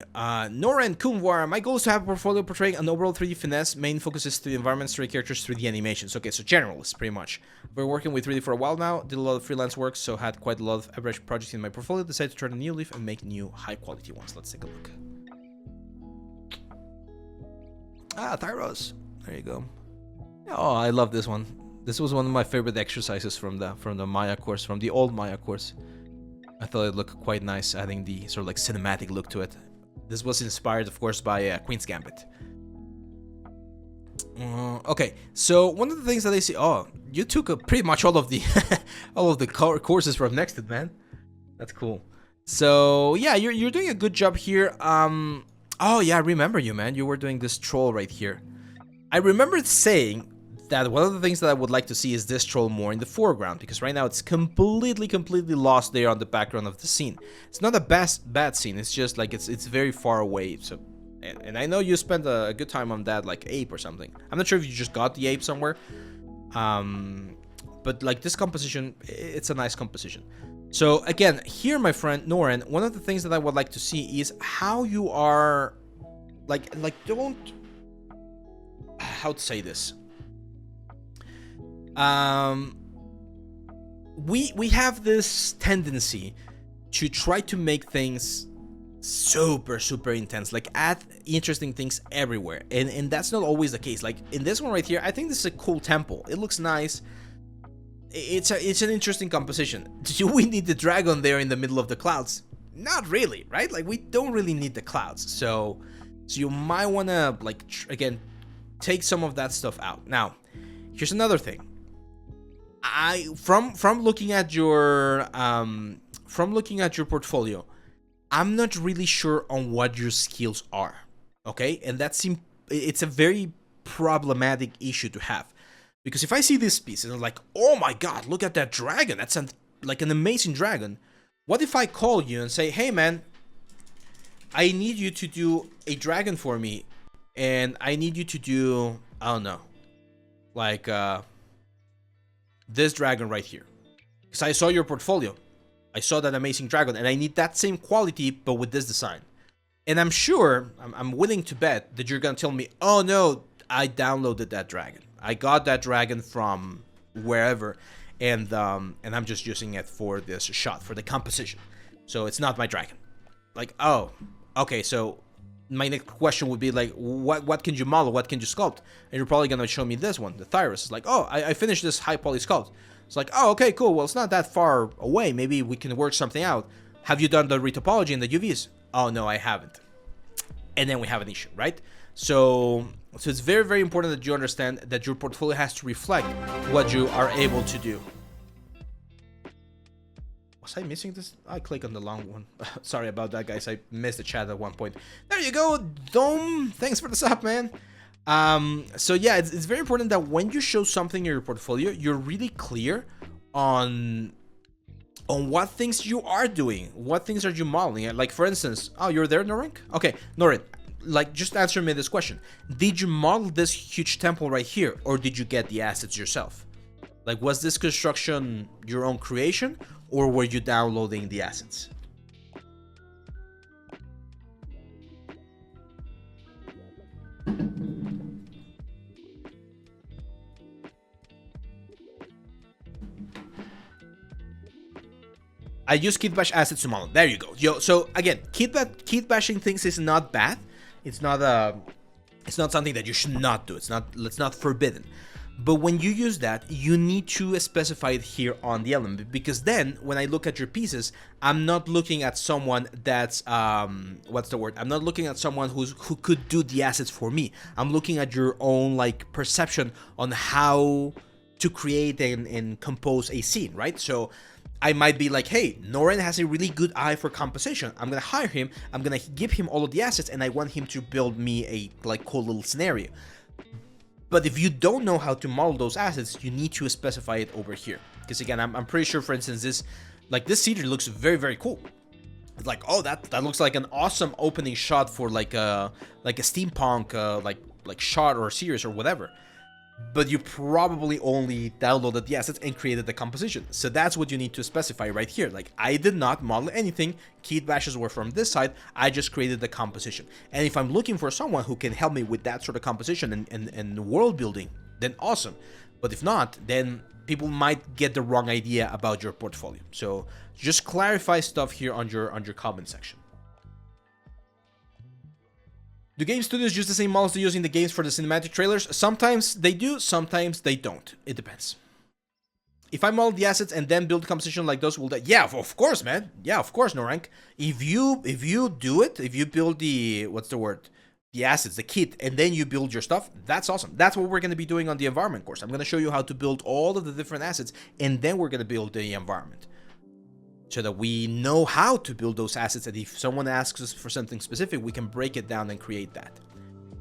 Noren, Kunwar, my goal is to have a portfolio portraying an overall 3D finesse. Main focus is to the environment, story characters, 3D animations. Okay, so generalist, pretty much. Been working with 3D for a while now, did a lot of freelance work, so had quite a lot of average projects in my portfolio. Decided to turn a new leaf and make new high quality ones. Let's take a look. Thyros. There you go. Oh, I love this one. This was one of my favorite exercises from the Maya course, from the old Maya course. I thought it looked quite nice, adding the sort of like cinematic look to it. This was inspired, of course, by Queen's Gambit. Okay, so one of the things that I see. Oh, you took pretty much all of the all of the courses from Nexted, man. That's cool. So yeah, you're doing a good job here. Oh yeah, I remember you, man. You were doing this troll right here. I remember saying that one of the things that I would like to see is this troll more in the foreground, because right now it's completely lost there on the background of the scene. It's not a bad scene, it's just like it's very far away. So, and I know you spent a good time on that, like ape or something. I'm not sure if you just got the ape somewhere, but like this composition, it's a nice composition. So again, here, my friend Noren, one of the things that I would like to see is how you are, like don't, how to say this. We have this tendency to try to make things super intense, like add interesting things everywhere, and that's not always the case. Like in this one right here, I think this is a cool temple. It looks nice. It's an interesting composition. Do we need the dragon there in the middle of the clouds? Not really, right? Like we don't really need the clouds. So you might want to like again take some of that stuff out. Now, here's another thing. From looking at your portfolio, I'm not really sure on what your skills are. Okay, and it's a very problematic issue to have, because if I see this piece and I'm like, oh my god, look at that dragon, that's like an amazing dragon. What if I call you and say, hey man, I need you to do a dragon for me, and I need you to do, I don't know, like this dragon right here, because I saw your portfolio, I saw that amazing dragon, and I need that same quality but with this design. And I'm sure, I'm willing to bet that you're gonna tell me, oh no, I downloaded that dragon, I got that dragon from wherever, and I'm just using it for this shot, for the composition, so it's not my dragon. Like, oh, okay, so my next question would be like, what can you model, what can you sculpt? And you're probably gonna show me this one, the Thyros. It's like, oh, I finished this high poly sculpt. It's like, oh, okay, cool, well, it's not that far away, maybe we can work something out. Have you done the retopology and the UVs? Oh no, I haven't. And then we have an issue, right? So it's very important that you understand that your portfolio has to reflect what you are able to do. Was I missing this? I click on the long one. Sorry about that, guys. I missed the chat at one point. There you go, Dome. Thanks for the sub, man. So yeah, it's very important that when you show something in your portfolio, you're really clear on what things you are doing, what things are you modeling. Like for instance, oh, you're there, Noren? Okay, Noren, like just answer me this question. Did you model this huge temple right here, or did you get the assets yourself? Like, was this construction your own creation, or were you downloading the assets? I use kit bash assets to model. There you go. Yo, so again, kit bashing things is not bad. It's not something that you should not do. It's not forbidden. But when you use that, you need to specify it here on the element, because then when I look at your pieces, I'm not looking at someone that's what's the word? I'm not looking at someone who could do the assets for me. I'm looking at your own like perception on how to create and compose a scene, right? So I might be like, hey, Noren has a really good eye for composition. I'm gonna hire him. I'm gonna give him all of the assets, and I want him to build me a like cool little scenario. But if you don't know how to model those assets, you need to specify it over here. Because again, I'm pretty sure, for instance, this cedar looks very cool. It's like, oh, that looks like an awesome opening shot for like a steampunk like shot or series or whatever. but you probably only downloaded the assets and created the composition. So that's what you need to specify right here. Like, I did not model anything, keyed bashes were from this side, I just created the composition. And if I'm looking for someone who can help me with that sort of composition and world building, then awesome. But if not, then people might get the wrong idea about your portfolio. So just clarify stuff here on your comment section. Do game studios use the same models they use in the games for the cinematic trailers? Sometimes they do, sometimes they don't. It depends. If I model the assets and then build composition like those, will that? Yeah, of course, man. Yeah, of course, Noren. If you do it, if you build the, what's the word? The assets, the kit, and then you build your stuff, that's awesome. That's what we're going to be doing on the environment course. I'm going to show you how to build all of the different assets, and then we're going to build the environment, so that we know how to build those assets, and if someone asks us for something specific, we can break it down and create that.